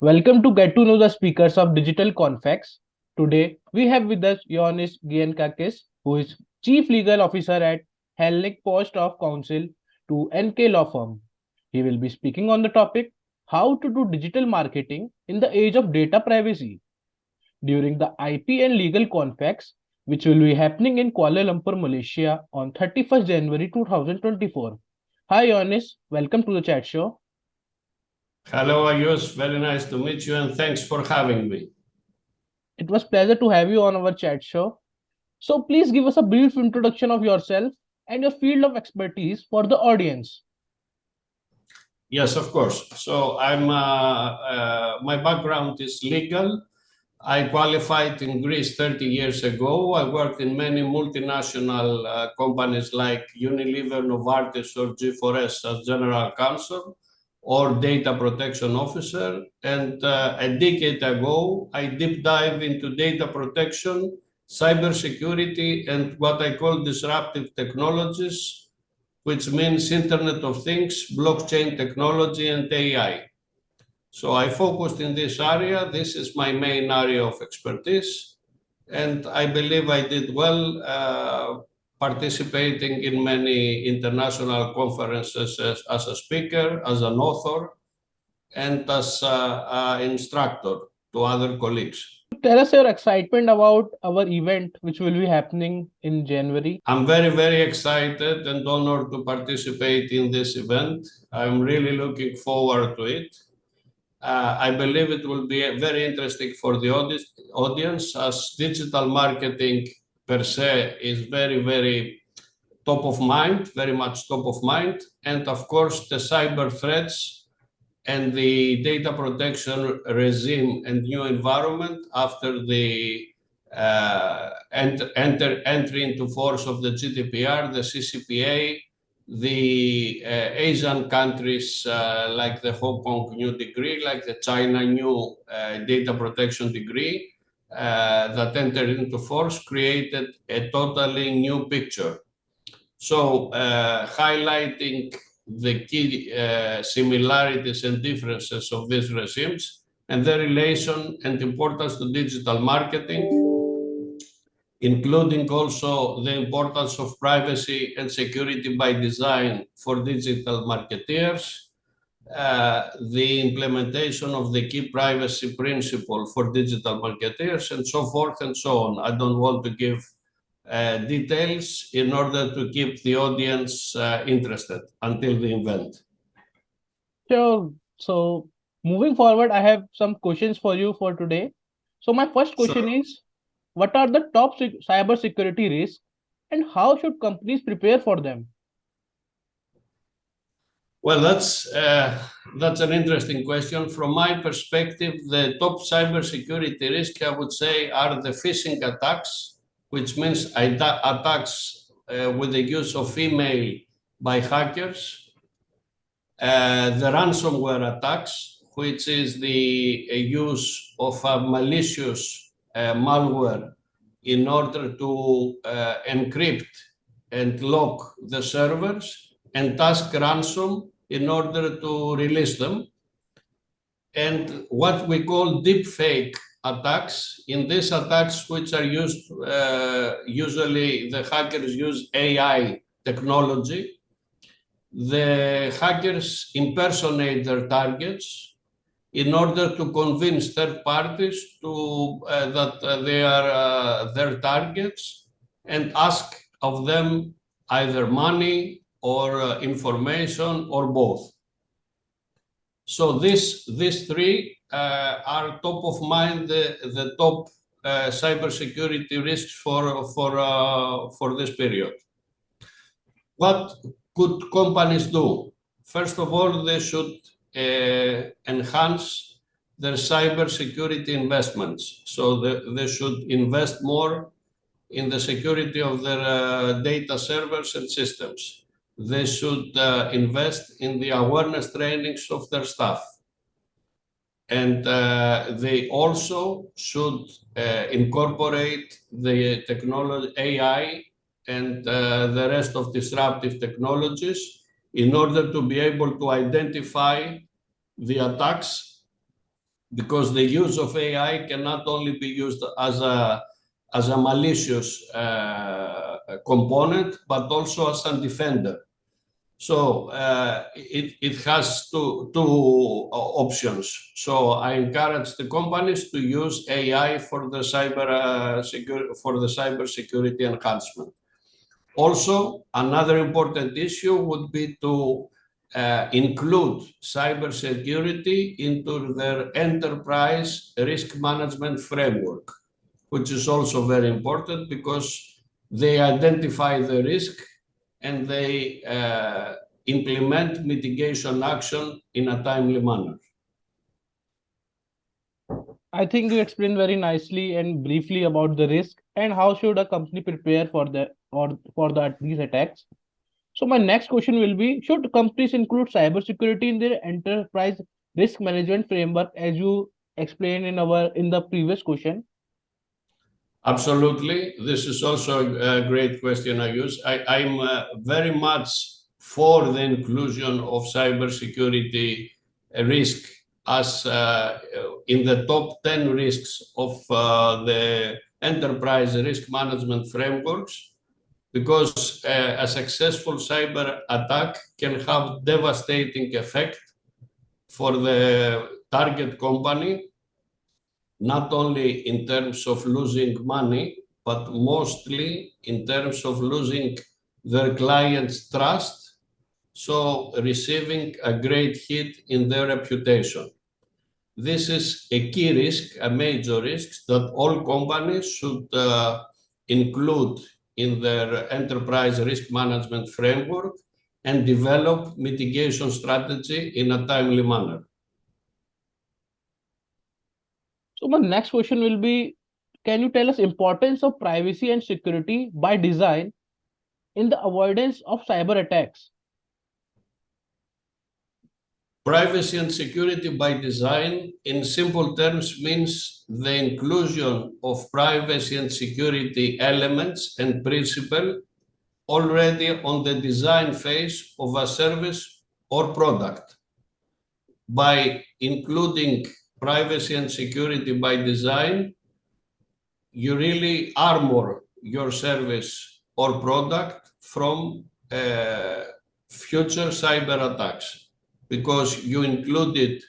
Welcome to Get to Know the Speakers of Digital Confex. Today, we have with us Ioannis Giannakakis, who is Chief Legal Officer at Hellenic Post of Counsel to NK Law Firm. He will be speaking on the topic how to do digital marketing in the age of data privacy during the IP and Legal Confex, which will be happening in Kuala Lumpur, Malaysia on 31st January 2024. Hi Ioannis, welcome to the chat show. Hello, Ayush. Very nice to meet you and thanks for having me. It was pleasure to have you on our chat show. So please give us a brief introduction of yourself and your field of expertise for the audience. Yes, of course. So my background is legal. I qualified in Greece 30 years ago. I worked in many multinational companies like Unilever, Novartis, or G4S as general counsel or data protection officer. And a decade ago, I deep dive into data protection, cybersecurity, and what I call disruptive technologies, which means Internet of Things, blockchain technology, and AI. So I focused in this area. This is my main area of expertise. And I believe I did well participating in many international conferences as a speaker, as an author, and as an instructor to other colleagues. Tell us your excitement about our event, which will be happening in January. I'm very, very excited and honored to participate in this event. I'm really looking forward to it. I believe it will be very interesting for the audience as digital marketing per se is very, very top of mind, very much top of mind. And of course, the cyber threats and the data protection regime and new environment after the entry into force of the GDPR, the CCPA, the Asian countries like the Hong Kong new decree, like the China new data protection decree that entered into force created a totally new picture. So highlighting the key similarities and differences of these regimes and their relation and importance to digital marketing, including also the importance of privacy and security by design for digital marketeers, the implementation of the key privacy principle for digital marketeers, and so forth and so on. I don't want to give details in order to keep the audience interested until the event. Sure. So moving forward, I have some questions for you for today. So my first question is, what are the top cyber security risks and how should companies prepare for them? Well, that's an interesting question. From my perspective, the top cybersecurity risk, I would say, are the phishing attacks, which means attacks with the use of email by hackers, the ransomware attacks, which is the use of a malicious malware in order to encrypt and lock the servers and ask ransom in order to release them. And what we call deepfake attacks. In these attacks, which are used, usually the hackers use AI technology. The hackers impersonate their targets in order to convince third parties to that they are their targets and ask of them either money or information or both. So these three are top of mind, the top cybersecurity risks for this period. What could companies do? First of all, they should enhance their cybersecurity investments. So they should invest more in the security of their data servers and systems. They should invest in the awareness trainings of their staff. And they also should incorporate the technology, AI, and the rest of disruptive technologies in order to be able to identify the attacks because the use of AI cannot only be used as a malicious component, but also as a defender. So it has two options. So I encourage the companies to use AI for the cyber security enhancement. Also, another important issue would be to include cybersecurity into their enterprise risk management framework, which is also very important because they identify the risk and they implement mitigation action in a timely manner. I think you explained very nicely and briefly about the risk and how should a company prepare for these attacks. So my next question will be: should companies include cybersecurity in their enterprise risk management framework, as you explained in the previous question? Absolutely. This is also a great question, Ayus. I'm very much for the inclusion of cybersecurity risk as in the top 10 risks of the enterprise risk management frameworks, because a successful cyber attack can have devastating effect for the target company, not only in terms of losing money, but mostly in terms of losing their clients' trust, so receiving a great hit in their reputation. This is a key risk, a major risk that all companies should include in their enterprise risk management framework and develop mitigation strategy in a timely manner. So my next question will be: can you tell us importance of privacy and security by design in the avoidance of cyber attacks? Privacy and security by design, in simple terms, means the inclusion of privacy and security elements and principles already on the design phase of a service or product. By including privacy and security by design, you really armor your service or product from future cyber attacks, because you include it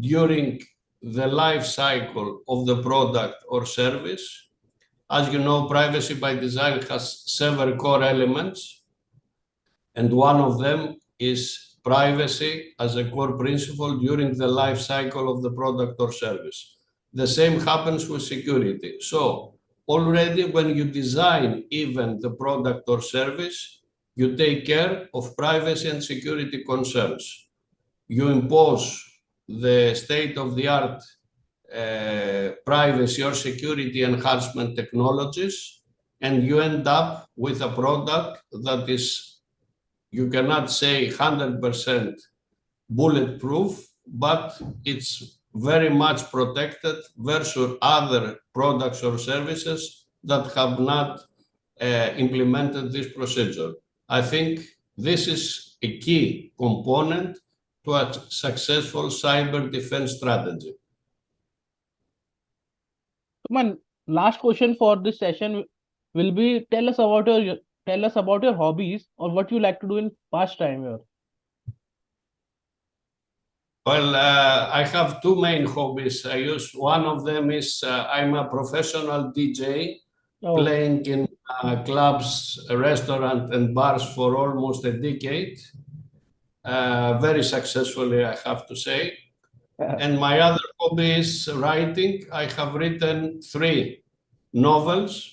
during the life cycle of the product or service. As you know, privacy by design has several core elements, and one of them is privacy as a core principle during the life cycle of the product or service. The same happens with security. So already when you design even the product or service, you take care of privacy and security concerns. You impose the state-of-the-art privacy or security enhancement technologies, and you end up with a product that is, you cannot say 100% bulletproof, but it's very much protected versus other products or services that have not implemented this procedure. I think this is a key component to a successful cyber defense strategy. My last question for this session will be: tell us about your hobbies or what you like to do in pastime here. Well, I have two main hobbies. One of them is I'm a professional DJ, playing in clubs, restaurants, and bars for almost a decade. Very successfully, I have to say. And my other hobby is writing. I have written 3 novels.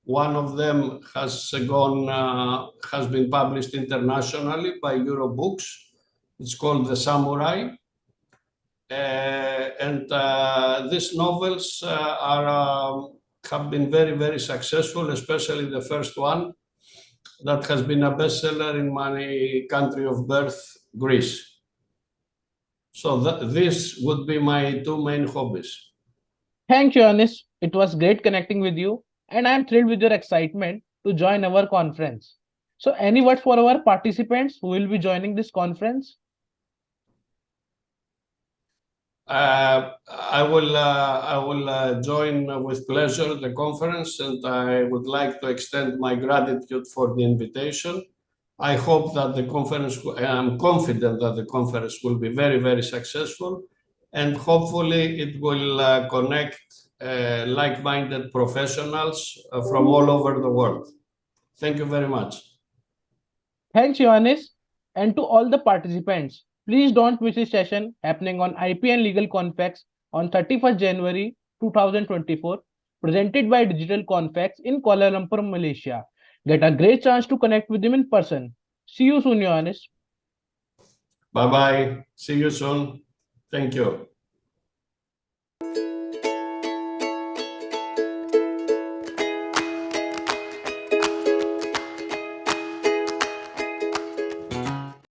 One of them has been published internationally by Eurobooks. It's called The Samurai. And these novels have been very, very successful, especially the first one that has been a bestseller in my country of birth, Greece. So this would be my 2 main hobbies. Thank you, Ioannis. It was great connecting with you, and I am thrilled with your excitement to join our conference. So, any words for our participants who will be joining this conference? I will join with pleasure the conference, and I would like to extend my gratitude for the invitation. I hope that the conference, I'm confident that the conference will be very, very successful, and hopefully it will connect like-minded professionals from all over the world. Thank you very much. Thanks, Ioannis. And to all the participants, please don't miss this session happening on IP and Legal Confex on 31st January 2024, presented by Digital Confex in Kuala Lumpur, Malaysia. Get a great chance to connect with him in person. See you soon, Ioannis. Bye-bye. See you soon. Thank you.